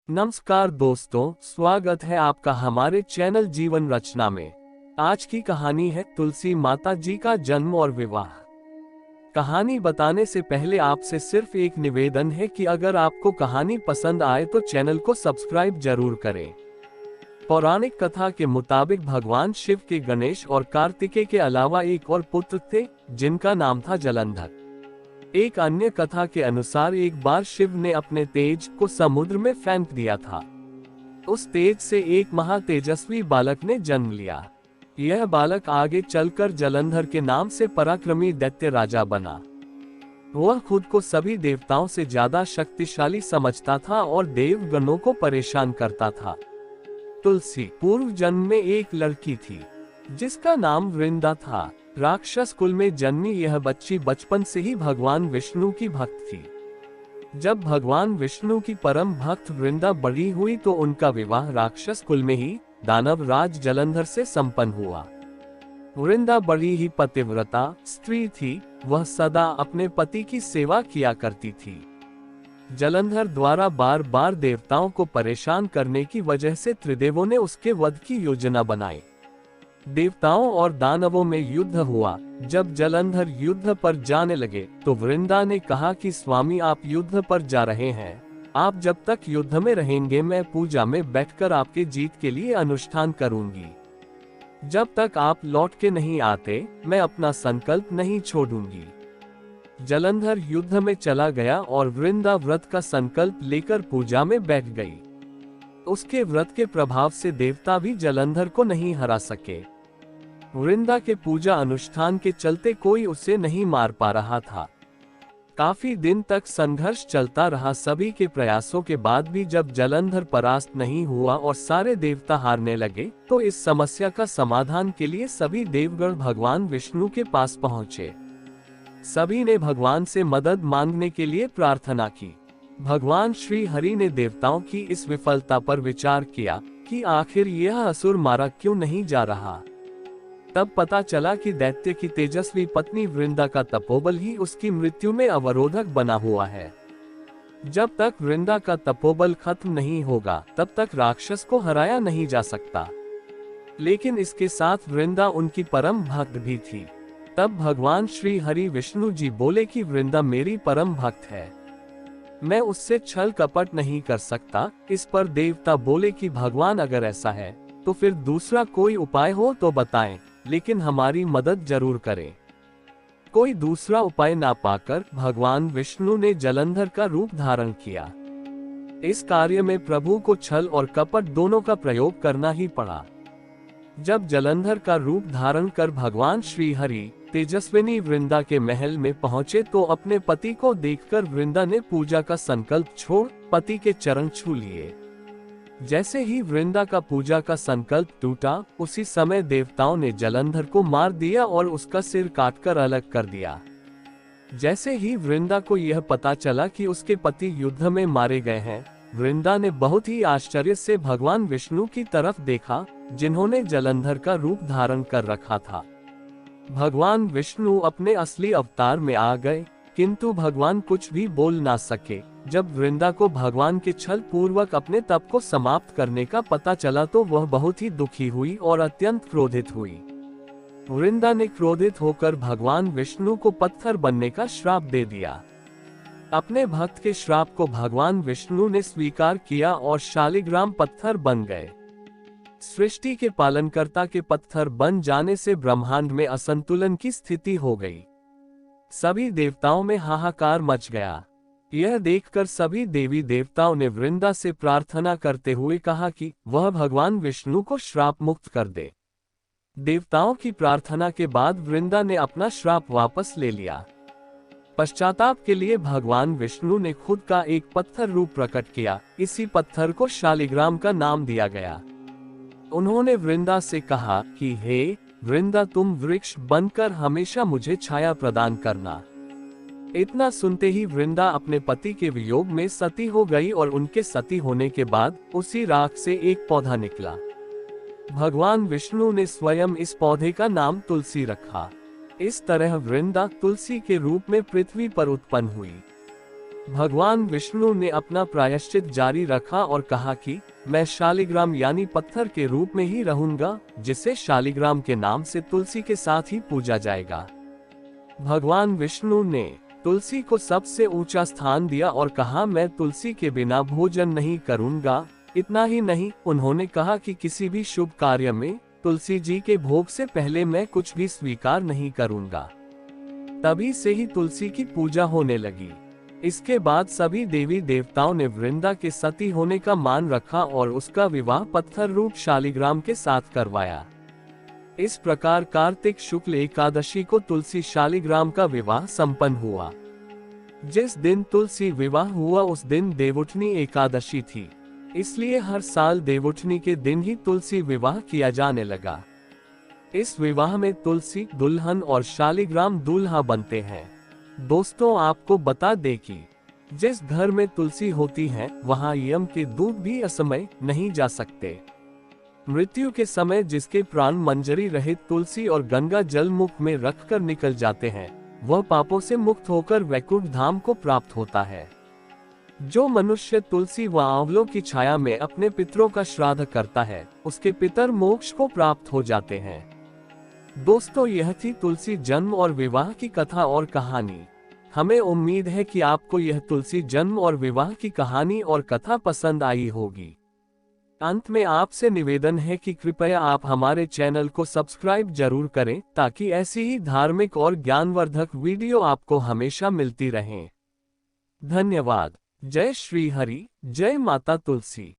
नमस्कार दोस्तों, स्वागत है आपका हमारे चैनल जीवन रचना में। आज की कहानी है तुलसी माता जी का जन्म और विवाह। कहानी बताने से पहले आपसे सिर्फ एक निवेदन है कि अगर आपको कहानी पसंद आए तो चैनल को सब्सक्राइब जरूर करें। पौराणिक कथा के मुताबिक भगवान शिव के गणेश और कार्तिकेय के अलावा एक और पुत्र थे जिनका नाम था जलंधर। एक अन्य कथा के अनुसार एक बार शिव ने अपने तेज को समुद्र में फेंक दिया था। उस तेज से एक महातेजस्वी बालक ने जन्म लिया। यह बालक आगे चलकर जलंधर के नाम से पराक्रमी दैत्य राजा बना। वह खुद को सभी देवताओं से ज्यादा शक्तिशाली समझता था और देवगणों को परेशान करता था। तुलसी पूर्व जन्म में एक लड़की थी जिसका नाम वृंदा था। राक्षस कुल में जन्मी यह बच्ची बचपन से ही भगवान विष्णु की भक्त थी। जब भगवान विष्णु की परम भक्त वृंदा बड़ी हुई तो उनका विवाह राक्षस कुल में ही दानव राज जलंधर से संपन्न हुआ। वृंदा बड़ी ही पतिव्रता स्त्री थी। वह सदा अपने पति की सेवा किया करती थी। जलंधर द्वारा बार बार देवताओं को परेशान करने की वजह से त्रिदेवों ने उसके वध की योजना बनाई। देवताओं और दानवों में युद्ध हुआ। जब जलंधर युद्ध पर जाने लगे तो वृंदा ने कहा कि स्वामी, आप युद्ध पर जा रहे हैं, आप जब तक युद्ध में रहेंगे मैं पूजा में बैठकर आपके जीत के लिए अनुष्ठान करूंगी। जब तक आप लौट के नहीं आते मैं अपना संकल्प नहीं छोड़ूंगी। जलंधर युद्ध में चला गया और वृंदा व्रत का संकल्प लेकर पूजा में बैठ गई। उसके व्रत के प्रभाव से देवता भी जलंधर को नहीं हरा सके। वृंदा के पूजा अनुष्ठान के चलते कोई उसे नहीं मार पा रहा था। काफी दिन तक संघर्ष चलता रहा। सभी के प्रयासों के बाद भी जब जलंधर परास्त नहीं हुआ और सारे देवता हारने लगे तो इस समस्या का समाधान के लिए सभी देवगण भगवान विष्णु के पास पहुंचे। सभी ने भगवान से मदद मांगने के लिए प्रार्थना की। भगवान श्री हरि ने देवताओं की इस विफलता पर विचार किया कि आखिर यह असुर मारा क्यों नहीं जा रहा। तब पता चला कि दैत्य की तेजस्वी पत्नी वृंदा का तपोबल ही उसकी मृत्यु में अवरोधक बना हुआ है। जब तक वृंदा का तपोबल खत्म नहीं होगा तब तक राक्षस को हराया नहीं जा सकता। लेकिन इसके साथ वृंदा उनकी परम भक्त भी थी। तब भगवान श्री हरि विष्णु जी बोले कि वृंदा मेरी परम भक्त है, मैं उससे छल कपट नहीं कर सकता। इस पर देवता बोले कि भगवान अगर ऐसा है तो फिर दूसरा कोई उपाय हो तो बताएं, लेकिन हमारी मदद जरूर करें। कोई दूसरा उपाय ना पाकर भगवान विष्णु ने जलंधर का रूप धारण किया। इस कार्य में प्रभु को छल और कपट दोनों का प्रयोग करना ही पड़ा। जब जलंधर का रूप धारण कर भगवान श्री हरि तेजस्विनी वृंदा के महल में पहुंचे तो अपने पति को देखकर वृंदा ने पूजा का संकल्प छोड़ पति के चरण छू लिए। जैसे ही वृंदा का पूजा का संकल्प टूटा उसी समय देवताओं ने जलंधर को मार दिया और उसका सिर काटकर अलग कर दिया। जैसे ही वृंदा को यह पता चला कि उसके पति युद्ध में मारे गए हैं, वृंदा ने बहुत ही आश्चर्य से भगवान विष्णु की तरफ देखा जिन्होंने जलंधर का रूप धारण कर रखा था। भगवान विष्णु अपने असली अवतार में आ गए, किंतु भगवान कुछ भी बोल ना सके। जब वृंदा को भगवान के छल पूर्वक अपने तप को समाप्त करने का पता चला तो वह बहुत ही दुखी हुई और अत्यंत क्रोधित हुई। वृंदा ने क्रोधित होकर भगवान विष्णु को पत्थर बनने का श्राप दे दिया। अपने भक्त के श्राप को भगवान विष्णु ने स्वीकार किया और शालिग्राम पत्थर बन गए। सृष्टि के पालनकर्ता के पत्थर बन जाने से ब्रह्मांड में असंतुलन की स्थिति हो गई। सभी देवताओं में हाहाकार मच गया। यह देखकर सभी देवी देवताओं ने वृंदा से प्रार्थना करते हुए कहा कि वह भगवान विष्णु को श्राप मुक्त कर दे। देवताओं की प्रार्थना के बाद वृंदा ने अपना श्राप वापस ले लिया। पश्चाताप के लिए भगवान विष्णु ने खुद का एक पत्थर रूप प्रकट किया। इसी पत्थर को शालिग्राम का नाम दिया गया। उन्होंने वृंदा से कहा कि हे वृंदा, तुम वृक्ष बनकर हमेशा मुझे छाया प्रदान करना। इतना सुनते ही वृंदा अपने पति के वियोग में सती हो गई और उनके सती होने के बाद उसी राख से एक पौधा निकला। भगवान विष्णु ने स्वयं इस पौधे का नाम तुलसी रखा। इस तरह वृंदा तुलसी के रूप में पृथ्वी पर उत्पन्न हुई। भगवान विष्णु ने अपना प्रायश्चित जारी रखा और कहा कि मैं शालिग्राम यानी पत्थर के रूप में ही रहूंगा, जिसे शालिग्राम के नाम से तुलसी के साथ ही पूजा जाएगा। भगवान विष्णु ने तुलसी को सबसे ऊंचा स्थान दिया और कहा, मैं तुलसी के बिना भोजन नहीं करूंगा। इतना ही नहीं, उन्होंने कहा कि किसी भी शुभ कार्य में तुलसी जी के भोग से पहले मैं कुछ भी स्वीकार नहीं करूंगा। तभी से ही तुलसी की पूजा होने लगी। इसके बाद सभी देवी देवताओं ने वृंदा के सती होने का मान रखा और उसका विवाह पत्थर रूप शालिग्राम के साथ करवाया। इस प्रकार कार्तिक शुक्ल एकादशी को तुलसी शालिग्राम का विवाह संपन्न हुआ। जिस दिन तुलसी विवाह हुआ उस दिन देवउठनी एकादशी थी, इसलिए हर साल देवउठनी के दिन ही तुलसी विवाह किया जाने लगा। इस विवाह में तुलसी दुल्हन और शालिग्राम दूल्हा बनते हैं। दोस्तों, आपको बता दें कि जिस घर में तुलसी होती है वहां यम के दूत भी असमय नहीं जा सकते। मृत्यु के समय जिसके प्राण मंजरी रहित तुलसी और गंगा जल मुख में रखकर निकल जाते हैं, वह पापों से मुक्त होकर वैकुंठ धाम को प्राप्त होता है। जो मनुष्य तुलसी व आंवलों की छाया में अपने पितरों का श्राद्ध करता है, उसके पितर मोक्ष को प्राप्त हो जाते हैं। दोस्तों, यह थी तुलसी जन्म और विवाह की कथा और कहानी। हमें उम्मीद है कि आपको यह तुलसी जन्म और विवाह की कहानी और कथा पसंद आई होगी। अंत में आपसे निवेदन है कि कृपया आप हमारे चैनल को सब्सक्राइब जरूर करें, ताकि ऐसी ही धार्मिक और ज्ञानवर्धक वीडियो आपको हमेशा मिलती रहें। धन्यवाद। जय श्री हरि, जय माता तुलसी।